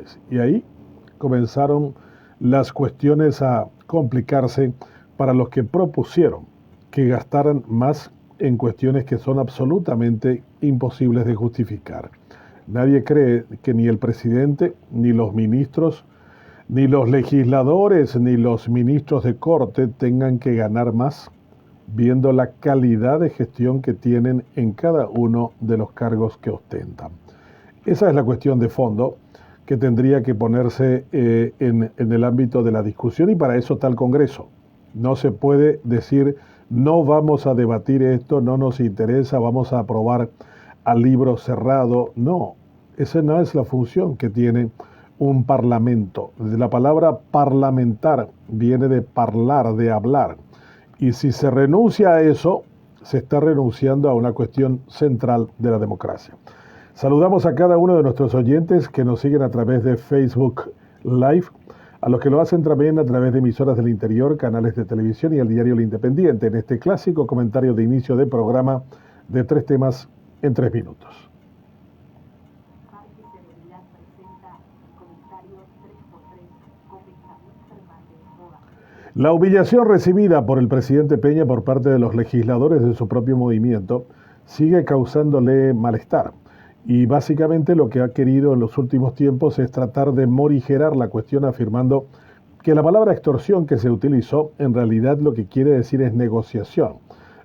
millones. Y ahí comenzaron las cuestiones a complicarse para los que propusieron que gastaran más en cuestiones que son absolutamente imposibles de justificar. Nadie cree que ni el presidente, ni los ministros, ni los legisladores, ni los ministros de corte tengan que ganar más, viendo la calidad de gestión que tienen en cada uno de los cargos que ostentan. Esa es la cuestión de fondo que tendría que ponerse en el ámbito de la discusión, y para eso está el Congreso. No se puede decir, no vamos a debatir esto, no nos interesa, vamos a aprobar a libro cerrado. No, esa no es la función que tiene un parlamento. La palabra parlamentar viene de parlar, de hablar. Y si se renuncia a eso, se está renunciando a una cuestión central de la democracia. Saludamos a cada uno de nuestros oyentes que nos siguen a través de Facebook Live, a los que lo hacen también a través de emisoras del interior, canales de televisión y el diario El Independiente, en este clásico comentario de inicio de programa de 3 temas en 3 minutos. La humillación recibida por el presidente Peña por parte de los legisladores de su propio movimiento sigue causándole malestar. Y básicamente lo que ha querido en los últimos tiempos es tratar de morigerar la cuestión, afirmando que la palabra extorsión que se utilizó en realidad lo que quiere decir es negociación.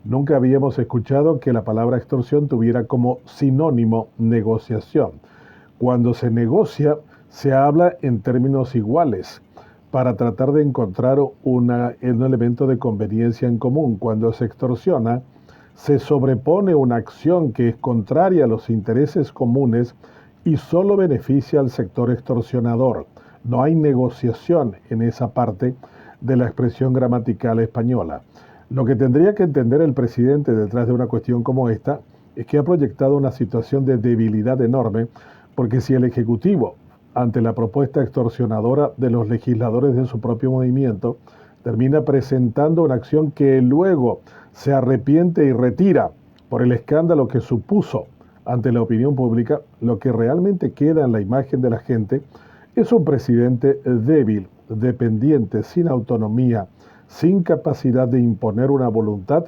Nunca habíamos escuchado que la palabra extorsión tuviera como sinónimo negociación. Cuando se negocia, se habla en términos iguales para tratar de encontrar un elemento de conveniencia en común. Cuando se extorsiona, se sobrepone una acción que es contraria a los intereses comunes y solo beneficia al sector extorsionador. No hay negociación en esa parte de la expresión gramatical española. Lo que tendría que entender el presidente detrás de una cuestión como esta es que ha proyectado una situación de debilidad enorme, porque si el Ejecutivo, ante la propuesta extorsionadora de los legisladores de su propio movimiento, termina presentando una acción que luego se arrepiente y retira por el escándalo que supuso ante la opinión pública, lo que realmente queda en la imagen de la gente es un presidente débil, dependiente, sin autonomía, sin capacidad de imponer una voluntad,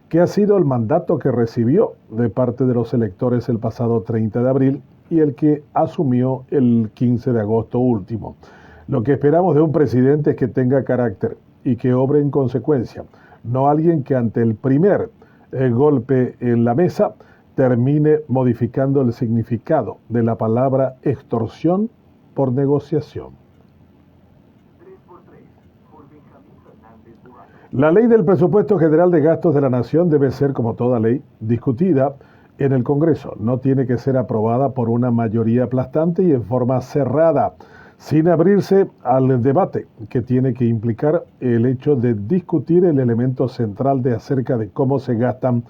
que ha sido el mandato que recibió de parte de los electores el pasado 30 de abril y el que asumió el 15 de agosto último. Lo que esperamos de un presidente es que tenga carácter y que obre en consecuencia, no alguien que ante el primer golpe en la mesa termine modificando el significado de la palabra extorsión por negociación. La ley del presupuesto general de gastos de la nación debe ser, como toda ley, discutida en el Congreso. No tiene que ser aprobada por una mayoría aplastante y en forma cerrada, sin abrirse al debate que tiene que implicar el hecho de discutir el elemento central de acerca de cómo se gastan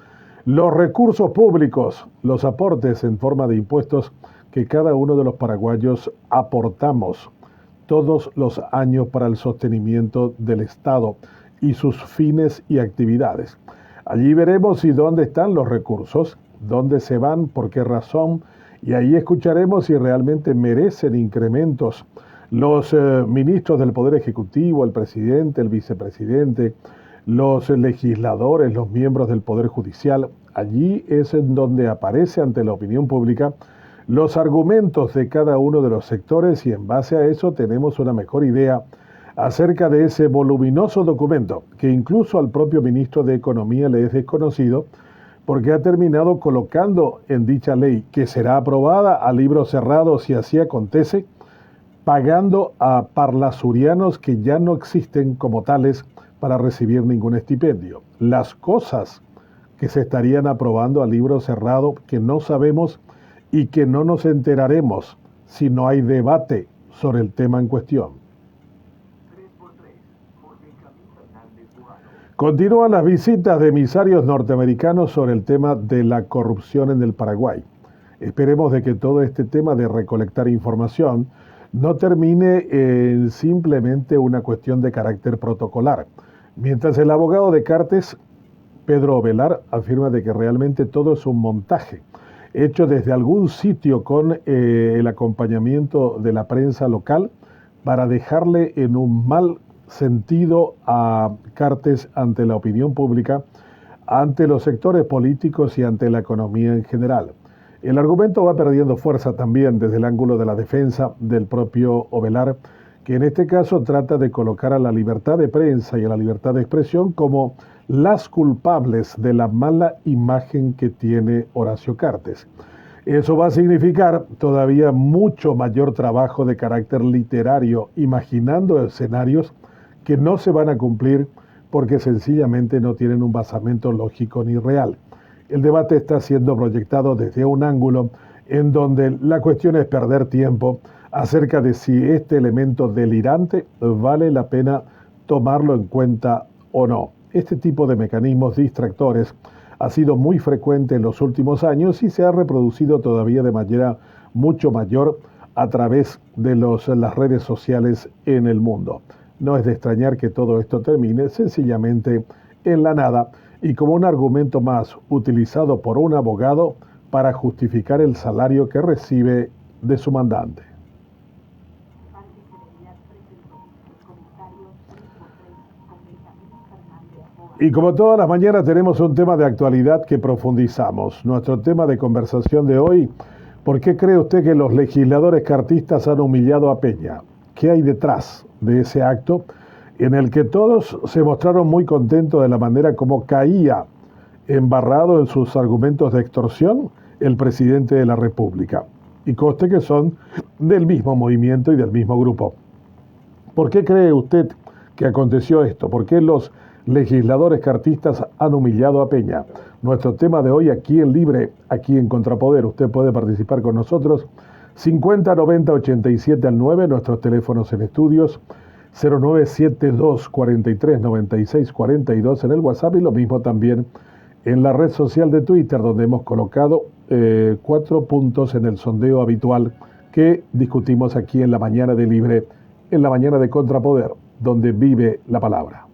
los recursos públicos, los aportes en forma de impuestos que cada uno de los paraguayos aportamos todos los años para el sostenimiento del Estado y sus fines y actividades. Allí veremos si dónde están los recursos, dónde se van, por qué razón, y ahí escucharemos si realmente merecen incrementos los ministros del Poder Ejecutivo, el presidente, el vicepresidente, los legisladores, los miembros del Poder Judicial. Allí es en donde aparece ante la opinión pública los argumentos de cada uno de los sectores, y en base a eso tenemos una mejor idea acerca de ese voluminoso documento que incluso al propio ministro de Economía le es desconocido, porque ha terminado colocando en dicha ley, que será aprobada a libro cerrado si así acontece, pagando a parlasurianos que ya no existen como tales para recibir ningún estipendio. Las cosas que se estarían aprobando a libro cerrado que no sabemos y que no nos enteraremos si no hay debate sobre el tema en cuestión. Continúan las visitas de emisarios norteamericanos sobre el tema de la corrupción en el Paraguay. Esperemos de que todo este tema de recolectar información no termine en simplemente una cuestión de carácter protocolar. Mientras el abogado de Cartes, Pedro Velar, afirma de que realmente todo es un montaje. hecho desde algún sitio con el acompañamiento de la prensa local para dejarle en un mal sentido a Cartes ante la opinión pública, ante los sectores políticos y ante la economía en general. El argumento va perdiendo fuerza también desde el ángulo de la defensa del propio Ovelar, que en este caso trata de colocar a la libertad de prensa y a la libertad de expresión como las culpables de la mala imagen que tiene Horacio Cartes. Eso va a significar todavía mucho mayor trabajo de carácter literario, imaginando escenarios que no se van a cumplir porque sencillamente no tienen un basamento lógico ni real. El debate está siendo proyectado desde un ángulo en donde la cuestión es perder tiempo acerca de si este elemento delirante vale la pena tomarlo en cuenta o no. Este tipo de mecanismos distractores ha sido muy frecuente en los últimos años y se ha reproducido todavía de manera mucho mayor a través de las redes sociales en el mundo. No es de extrañar que todo esto termine sencillamente en la nada y como un argumento más utilizado por un abogado para justificar el salario que recibe de su mandante. Y como todas las mañanas tenemos un tema de actualidad que profundizamos. Nuestro tema de conversación de hoy: ¿por qué cree usted que los legisladores cartistas han humillado a Peña? ¿Qué hay detrás de ese acto en el que todos se mostraron muy contentos de la manera como caía embarrado en sus argumentos de extorsión el presidente de la República? Y conste que son del mismo movimiento y del mismo grupo. ¿Por qué cree usted que aconteció esto? ¿Por qué los legisladores cartistas han humillado a Peña? Nuestro tema de hoy aquí en Libre, aquí en Contrapoder. Usted puede participar con nosotros. 50 90 87 al 9, nuestros teléfonos en estudios. 0972 43 96 42 en el WhatsApp y lo mismo también en la red social de Twitter, donde hemos colocado 4 puntos en el sondeo habitual que discutimos aquí en la mañana de Libre, en la mañana de Contrapoder, donde vive la palabra.